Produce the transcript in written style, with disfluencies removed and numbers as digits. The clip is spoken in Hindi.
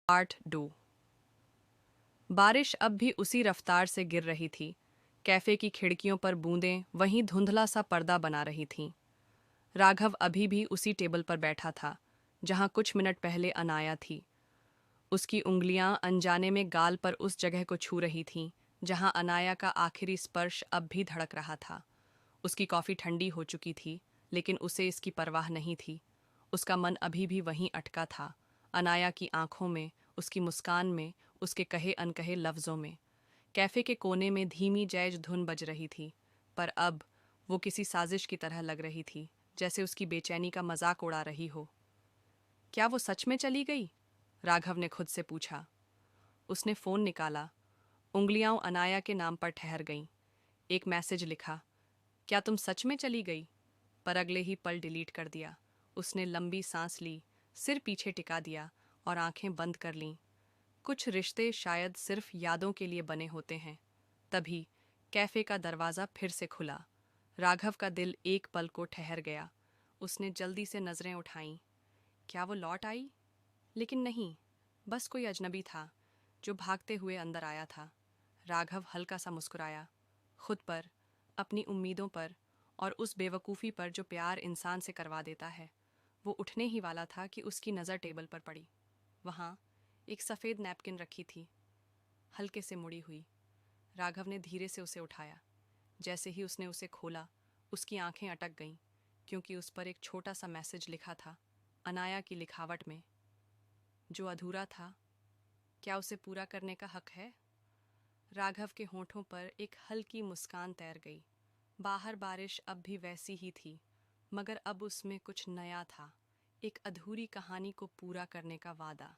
पार्ट 2। बारिश अब भी उसी रफ्तार से गिर रही थी। कैफे की खिड़कियों पर बूंदें वहीं धुंधला सा पर्दा बना रही थीं। राघव अभी भी उसी टेबल पर बैठा था जहां कुछ मिनट पहले अनाया थी। उसकी उंगलियां अनजाने में गाल पर उस जगह को छू रही थीं जहां अनाया का आखिरी स्पर्श अब भी धड़क रहा था। उसकी कॉफी ठंडी हो चुकी थी, लेकिन उसे इसकी परवाह नहीं थी। उसका मन अभी भी वहीं अटका था, अनाया की आंखों में, उसकी मुस्कान में, उसके कहे अनकहे लफ्जों में। कैफे के कोने में धीमी जैज धुन बज रही थी, पर अब वो किसी साजिश की तरह लग रही थी, जैसे उसकी बेचैनी का मजाक उड़ा रही हो। क्या वो सच में चली गई? राघव ने खुद से पूछा। उसने फोन निकाला। उंगलियां अनाया के नाम पर ठहर गईं। एक मैसेज लिखा, क्या तुम सच में चली गई? पर अगले ही पल डिलीट कर दिया। उसने लंबी सांस ली, सिर पीछे टिका दिया और आंखें बंद कर लीं। कुछ रिश्ते शायद सिर्फ यादों के लिए बने होते हैं। तभी कैफे का दरवाज़ा फिर से खुला। राघव का दिल एक पल को ठहर गया। उसने जल्दी से नज़रें उठाईं। क्या वो लौट आई? लेकिन नहीं, बस कोई अजनबी था जो भागते हुए अंदर आया था। राघव हल्का सा मुस्कुराया, खुद पर, अपनी उम्मीदों पर और उस बेवकूफ़ी पर जो प्यार इंसान से करवा देता है। वो उठने ही वाला था कि उसकी नज़र टेबल पर पड़ी। वहाँ एक सफ़ेद नैपकिन रखी थी, हल्के से मुड़ी हुई। राघव ने धीरे से उसे उठाया। जैसे ही उसने उसे खोला, उसकी आंखें अटक गईं, क्योंकि उस पर एक छोटा सा मैसेज लिखा था, अनाया की लिखावट में। जो अधूरा था, क्या उसे पूरा करने का हक है? राघव के होंठों पर एक हल्की मुस्कान तैर गई। बाहर बारिश अब भी वैसी ही थी, मगर अब उसमें कुछ नया था, एक अधूरी कहानी को पूरा करने का वादा।